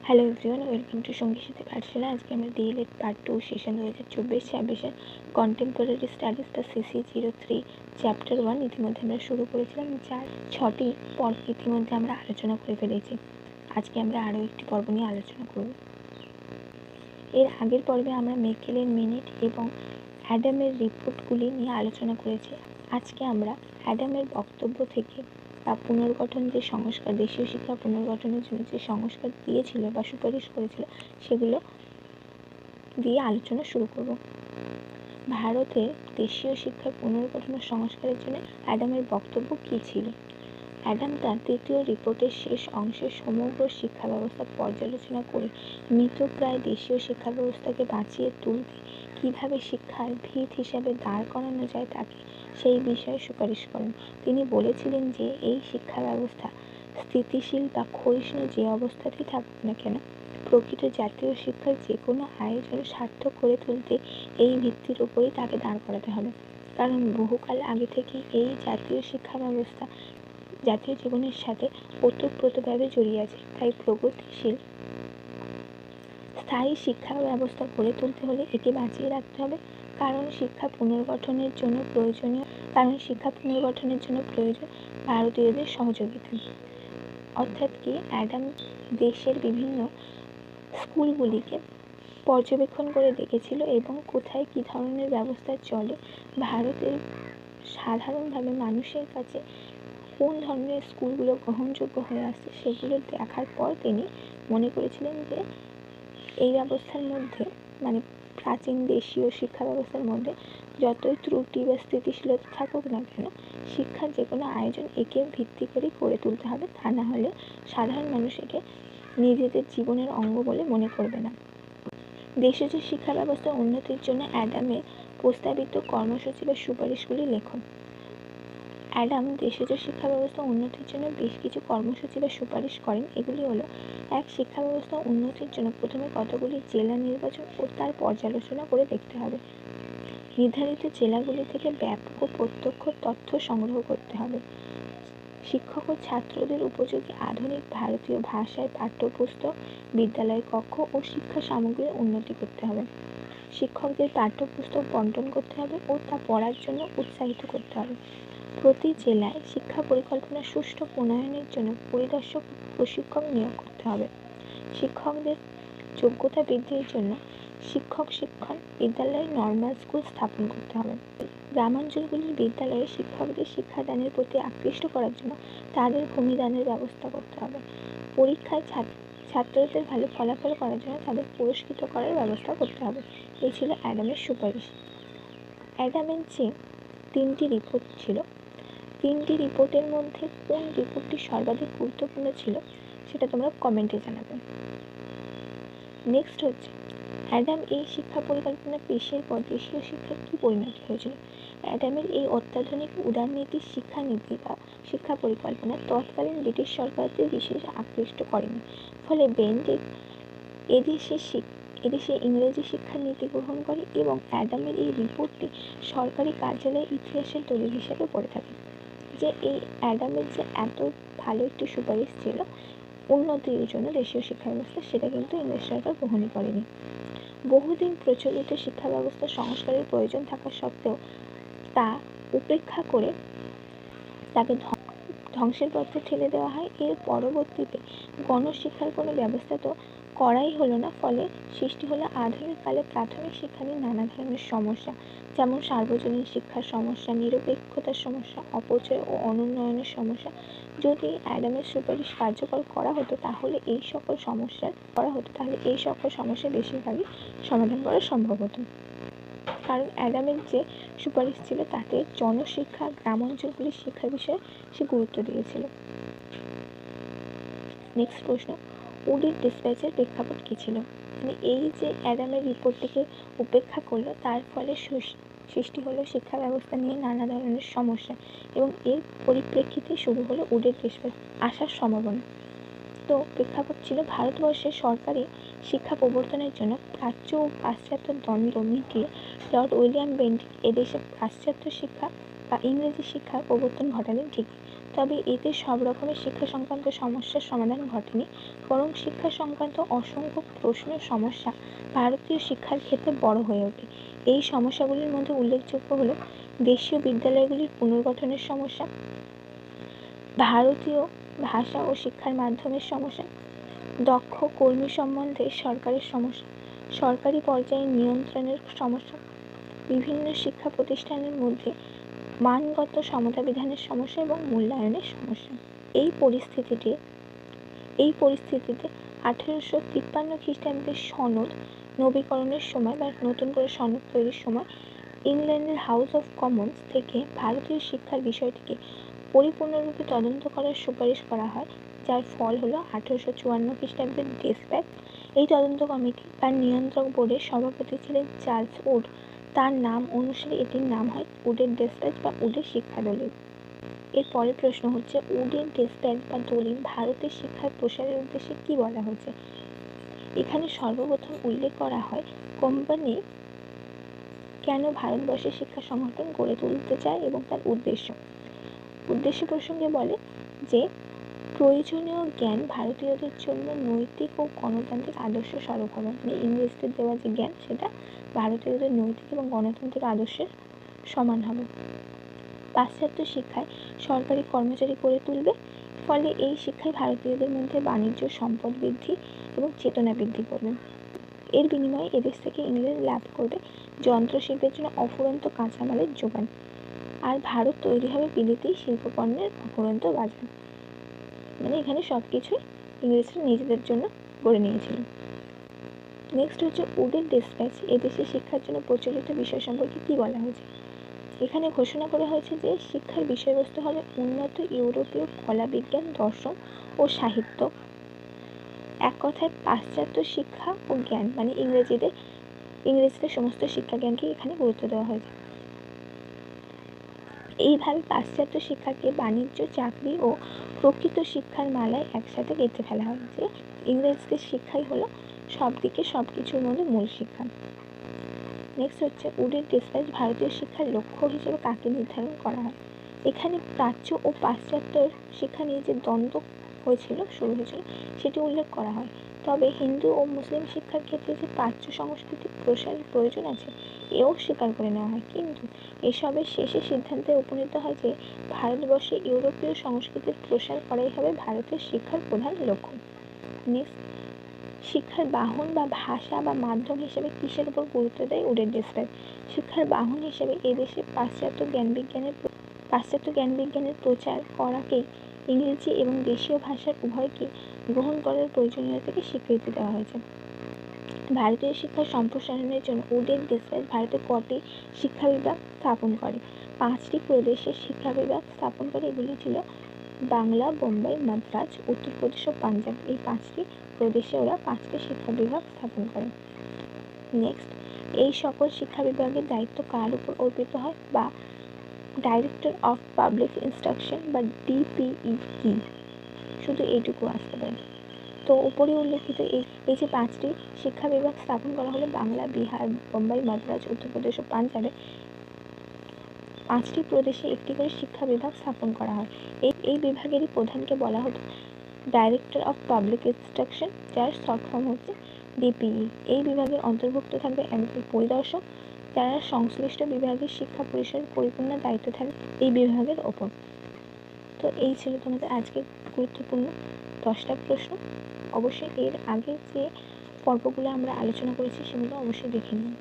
Hello everyone, welcome to সঙ্গীর সাথে পাঠশালা। আজকে আমরা DElEd part 2 session 2024-26 contemporary studies বা CC03 চ্যাপ্টার 1 ইতিমধ্যে আমরা শুরু করেছিলাম, যার 6টি পর্ব ইতিমধ্যে আমরা আলোচনা করে ফেলেছি। আজকে আমরা আরও একটি পর্ব নিয়ে আলোচনা করব। এর আগের পর্বে আমরা মেকেলের মিনিট এবং অ্যাডামের রিপোর্টগুলি নিয়ে আলোচনা করেছি। আজকে আমরা অ্যাডামের বক্তব্য থেকে বা পুনর্গঠন যে সংস্কার, দেশীয় শিক্ষা পুনর্গঠনের জন্য যে সংস্কার দিয়েছিল বা সুপারিশ করেছিল, সেগুলো দিয়ে আলোচনা শুরু করব। ভারতে দেশীয় শিক্ষার পুনর্গঠনের সংস্কারের জন্য অ্যাডামের বক্তব্য কী ছিল? অ্যাডাম তার তৃতীয় রিপোর্টের শেষ অংশে সমগ্র শিক্ষা ব্যবস্থা পর্যালোচনা করে মৃতপ্রায় দেশীয় শিক্ষা ব্যবস্থাকে বাঁচিয়ে তুলতে কীভাবে শিক্ষার ভিত হিসাবে দাঁড় করানো যায় তাকে সেই বিষয়ে সুপারিশ করেন। তিনি বলেছিলেন যে এই শিক্ষা ব্যবস্থা স্থিতিশীল বা ক্ষয়িষ্ণু যে অবস্থাতেই থাকুক না কেন, প্রকৃত জাতীয় শিক্ষার যে কোনো আয়োজন সার্থক করে তুলতে এই ভিত্তির উপরেই তাকে দাঁড় করাতে হবে। কারণ বহুকাল আগে থেকেই এই জাতীয় শিক্ষা ব্যবস্থা জাতীয় জীবনের সাথে ওতপ্রোতভাবে জড়িয়ে আছে। তাই প্রগতিশীল স্থায়ী শিক্ষা ব্যবস্থা গড়ে তুলতে হলে একে বাঁচিয়ে রাখতে হবে। কারণ শিক্ষা পুনর্গঠনের জন্য প্রয়োজন ভারতীয়দের সহযোগিতা। অর্থাৎ কি, অ্যাডাম দেশের বিভিন্ন স্কুলগুলিকে পর্যবেক্ষণ করে দেখেছিল এবং কোথায় কী ধরনের ব্যবস্থা চলে, ভারতের সাধারণভাবে মানুষের কাছে কোন ধরনের স্কুলগুলো গ্রহণযোগ্য হয়ে আসছে সেগুলো দেখার পর তিনি মনে করেছিলেন যে এই ব্যবস্থার মধ্যে, মানে প্রাচীন দেশীয় শিক্ষা ব্যবস্থার মধ্যে যতই ত্রুটি বা স্থিতিশীলতা থাকুক না কেন, শিক্ষার যে কোনো আয়োজন একে ভিত্তি করেই গড়ে তুলতে হবে। তা না হলে সাধারণ মানুষ একে নিজেদের জীবনের অঙ্গ বলে মনে করবে না। দেশজ শিক্ষা ব্যবস্থা উন্নতির জন্য অ্যাডামের প্রস্তাবিত কর্মসূচি বা সুপারিশগুলি লেখন। অ্যাডাম দেশজ শিক্ষা ব্যবস্থা উন্নতির জন্য বেশ কিছু কর্মসূচি বা সুপারিশ করেন। এগুলি হলো: এক, শিক্ষা ব্যবস্থা উন্নতির জন্য প্রথমে কতগুলি জেলা নির্বাচন ও তার পর্যালোচনা করে দেখতে হবে। নির্ধারিত জেলাগুলি থেকে ব্যাপক ও প্রত্যক্ষ তথ্য সংগ্রহ করতে হবে। শিক্ষক ও ছাত্রদের উপযোগী আধুনিক ভারতীয় ভাষায় পাঠ্যপুস্তক, বিদ্যালয় কক্ষ ও শিক্ষা সামগ্রীর উন্নতি করতে হবে। শিক্ষকদের পাঠ্যপুস্তক বণ্টন করতে হবে ও তা পড়ার জন্য উৎসাহিত করতে হবে। প্রতি জেলায় শিক্ষা পরিকল্পনার সুষ্ঠু প্রণয়নের জন্য পরিদর্শক ও প্রশিক্ষক নিয়োগ করতে হবে। শিক্ষকদের যোগ্যতা বৃদ্ধির জন্য শিক্ষণ বিদ্যালয়ে নর্মাল স্কুল স্থাপন করতে হবে। গ্রামাঞ্চলগুলির বিদ্যালয়ে শিক্ষকদের শিক্ষাদানের প্রতি আকৃষ্ট করার জন্য তাদের ভূমিদানের ব্যবস্থা করতে হবে। পরীক্ষায় ছাত্রদের ভালো ফলাফল করার জন্য তাদের পুরস্কৃত করার ব্যবস্থা করতে হবে। এই ছিল অ্যাডামের সুপারিশ। অ্যাডামের যে 3টি রিপোর্ট ছিল, 3টি রিপোর্টের মধ্যে কোন রিপোর্টটি সর্বাধিক গুরুত্বপূর্ণ ছিল সেটা তোমরা কমেন্টে জানাবে। নেক্সট হচ্ছে, অ্যাডাম এই শিক্ষা পরিকল্পনা পেশের পর দেশীয় শিক্ষার কী পরিণতি হয়েছিল? অ্যাডামের এই অত্যাধুনিক উদারনীতির শিক্ষানীতি বা শিক্ষা পরিকল্পনা তৎকালীন ব্রিটিশ সরকারদের বিশেষ আকৃষ্ট করেনি। ফলে বেনেডিক্ট এদেশে ইংরেজি শিক্ষার নীতি গ্রহণ করে এবং অ্যাডামের এই রিপোর্টটি সরকারি কার্যালয়ের ইতিহাসের দলিল হিসেবে পড়ে থাকে। যে এই অ্যাডামের যে এত ভালো একটি সুপারিশ ছিল উন্নতির জন্য দেশীয় শিক্ষা ব্যবস্থা, সেটা কিন্তু ইংরেজ সরকার গ্রহণই করেনি। বহুদিন প্রচলিত শিক্ষা ব্যবস্থা সংস্কারের প্রয়োজন থাকা সত্ত্বেও তা উপেক্ষা করে তাকে ধ্বংসের পথে ঠেলে দেওয়া হয়। এর পরবর্তীতে গণশিক্ষার কোনো ব্যবস্থা তো করাই হলো না। ফলে সৃষ্টি হলো আধুনিক কালে প্রাথমিক শিক্ষা নিয়ে নানা ধরনের সমস্যা, যেমন সার্বজনীন শিক্ষার সমস্যা, নিরপেক্ষতার সমস্যা, অপচয় ও অনুন্নয়নের সমস্যা। যদি অ্যাডামের সুপারিশ কার্যকর করা হতো তাহলে এই সকল সমস্যার বেশিরভাগই সমাধান করা সম্ভব হতো। কারণ অ্যাডামের যে সুপারিশ ছিল তাতে জনশিক্ষা, গ্রামাঞ্চলগুলির শিক্ষার বিষয়ে সে গুরুত্ব দিয়েছিল। নেক্সট প্রশ্ন, উডের ডিসপ্যাচের প্রেক্ষাপট কী ছিল? মানে এই যে অ্যাডামের রিপোর্টটিকে উপেক্ষা করলো, তার ফলে সৃষ্টি হলো শিক্ষা ব্যবস্থা নিয়ে নানা ধরনের সমস্যা এবং এর পরিপ্রেক্ষিতে শুরু হলো উডের ডিসপ্যাচ আসার সম্ভাবনা। তো প্রেক্ষাপট ছিল, ভারতবর্ষের সরকারি শিক্ষা প্রবর্তনের জন্য প্রাচ্য ও পাশ্চাত্য দ্বন্দ্ব মিটিয়ে লর্ড উইলিয়াম বেন্টিক এদেশে পাশ্চাত্য শিক্ষা বা ইংরেজি শিক্ষার প্রবর্তন ঘটালেন ঠিকই, তবে এতে সব রকমের শিক্ষা সংক্রান্ত সমস্যার সমাধান ঘটেনি, বরং শিক্ষা সংক্রান্ত অসংখ্য প্রশ্ন সমস্যা ভারতীয় শিক্ষার ক্ষেত্রে বড় হয়ে ওঠে। এই সমস্যাগুলির মধ্যে উল্লেখযোগ্য হল দেশীয় বিদ্যালয়গুলির পুনর্গঠনের সমস্যা, ভারতীয় ভাষা ও শিক্ষার মাধ্যমের সমস্যা, দক্ষ কর্মী সম্বন্ধে সরকারের সমস্যা, সরকারি পর্যায়ে নিয়ন্ত্রণের সমস্যা, বিভিন্ন শিক্ষা প্রতিষ্ঠানের মধ্যে মানগত সমতা বিধানের সমস্যা এবং মূল্যায়নের সমস্যা। এই পরিস্থিতিতে 1853 খ্রিস্টাব্দের সনদ নবীকরণের সময় বা নতুন করে সনদ তৈরির সময় ইংল্যান্ডের হাউস অফ কমন্স থেকে ভারতীয় শিক্ষার বিষয়টিকে পরিপূর্ণরূপে তদন্ত করার সুপারিশ করা হয়, যার ফল হলো 1854 খ্রিস্টাব্দের ডেসপ্যাচ। এই তদন্ত কমিটি বা নিয়ন্ত্রক বোর্ডের সভাপতি ছিলেন চার্লস উড। তার নাম অনুসারে এটির নাম হয় উডের ডেসপ্যাচ বা উডের শিক্ষা দলিল। এর পরের প্রশ্ন হচ্ছে, উডের ডেসপ্যাচ বা দলিল ভারতের শিক্ষার প্রসারের উদ্দেশ্যে কি বলা হয়েছে? এখানে সর্বপ্রথম উল্লেখ করা হয় কোম্পানি কেন ভারতবর্ষে শিক্ষা সংগঠন গড়ে তুলতে চায় এবং তার উদ্দেশ্য প্রসঙ্গে বলে যে প্রয়োজনীয় জ্ঞান ভারতীয়দের জন্য নৈতিক ও গণতান্ত্রিক আদর্শ স্বরূপ হবে। মানে ইংরেজদের দেওয়া যে জ্ঞান সেটা ভারতীয়দের নৈতিক এবং গণতান্ত্রিক আদর্শের সমান হবে। পাশ্চাত্য শিক্ষায় সরকারি কর্মচারী করে তুলবে, ফলে এই শিক্ষায় ভারতীয়দের মধ্যে বাণিজ্য, সম্পদ বৃদ্ধি এবং চেতনা বৃদ্ধি করবে। এর বিনিময়ে এদেশ থেকে ইংল্যান্ড লাভ করবে যন্ত্রশিল্পের জন্য অফুরন্ত কাঁচামালের যোগান, আর ভারত তৈরি হবে বিদেশি শিল্পপণ্যের অফুরন্ত বাজার। মানে এখানে সবকিছুই ইংরেজরা নিজেদের জন্য গড়ে নিয়েছিল। নেক্সট হচ্ছে উডের ডেসপ্যাচ এদেশের শিক্ষার জন্য প্রচলিত বিষয় সম্পর্কে কি বলা হয়েছে? এখানে ঘোষণা করা হয়েছে যে শিক্ষার বিষয়বস্তু হবে উন্নত ইউরোপীয় কলা, বিজ্ঞান, দর্শন ও সাহিত্য। এক কথায় পাশ্চাত্য শিক্ষা ও জ্ঞান, মানে ইংরেজদের সমস্ত শিক্ষা জ্ঞানকে এখানে গুরুত্ব দেওয়া হয়েছে। এইভাবে পাশ্চাত্য শিক্ষাকে বাণিজ্য, চাকরি ও প্রকৃত শিক্ষার মালায় একসাথে গেঁথে ফেলা হয়, যে ইংরেজদের শিক্ষাই হলো সব দিকে সবকিছুর মধ্যে মূল শিক্ষা। নেক্সট হচ্ছে উডের ডেসপ্যাচ ভারতীয় শিক্ষার লক্ষ্য হিসেবে কাকে নির্ধারণ করা হয়? এখানে প্রাচ্য ও পাশ্চাত্য শিক্ষা নিয়ে যে দ্বন্দ্ব শুরু হয়েছিল সেটি উল্লেখ করা হয়। তবে হিন্দু ও মুসলিম শিক্ষার ক্ষেত্রে যে প্রাচ্য সংস্কৃতির প্রসারের প্রয়োজন আছে এও স্বীকার করে নেওয়া হয়, কিন্তু এসবের শেষে সিদ্ধান্তে উপনীত হয় যে ভারতবর্ষে ইউরোপীয় সংস্কৃতির প্রসার করাই হবে ভারতের শিক্ষার প্রধান লক্ষ্য। নেক্সট, শিক্ষার বাহন বা ভাষা বা মাধ্যম হিসেবে কিসের উপর গুরুত্ব দেয় উডের ডেসপ্যাচ? শিক্ষার বাহন হিসেবে এদেশে পাশ্চাত্য জ্ঞান বিজ্ঞানের প্রচার করাকেই ইংরেজি এবং দেশীয় ভাষার উভয়কে গ্রহণ করার প্রয়োজনীয়তাকে স্বীকৃতি দেওয়া হয়েছে। ভারতীয় শিক্ষার সম্প্রসারণের জন্য উডের ডেসপ্যাচ ভারতে কটি শিক্ষা বিভাগ স্থাপন করে? 5টি প্রদেশের শিক্ষা বিভাগ স্থাপন করে। এগুলি ছিল বাংলা, বোম্বাই, মাদ্রাজ, উত্তরপ্রদেশ ও পাঞ্জাব। এই 5টি প্রদেশে ওরা 5টি শিক্ষা বিভাগ স্থাপন করে। নেক্সট, এই সকল শিক্ষা বিভাগের দায়িত্ব কার উপর অর্পিত হয়? বা ডাইরেক্টর অফ পাবলিক ইনস্ট্রাকশন বা ডিপিই কি? শুধু এইটুকু আসতে পারে। তো উপরে উল্লেখিত এই যে 5টি শিক্ষা বিভাগ স্থাপন করা হলো বাংলা, বিহার, বোম্বাই, মাদ্রাজ, উত্তরপ্রদেশ ও পাঞ্জাবে, 5টি প্রদেশে একটি করে শিক্ষা বিভাগ স্থাপন করা হয়। এই বিভাগেরই প্রধানকে বলা হতো ডাইরেক্টর অফ পাবলিক ইনস্ট্রাকশন, যার শর্ট ফর্ম হচ্ছে ডিপিই। এই বিভাগের অন্তর্ভুক্ত থাকবে একজন পরিদর্শক, যারা সংশ্লিষ্ট বিভাগের শিক্ষা পরিসরের পরিপূর্ণ দায়িত্ব থাকবে এই বিভাগের ওপর। তো এই ছিল তোমাদের আজকে গুরুত্বপূর্ণ 10টা প্রশ্ন। অবশ্যই এর আগে যে পর্বগুলো আমরা আলোচনা করেছি সেগুলো অবশ্যই দেখে নিন।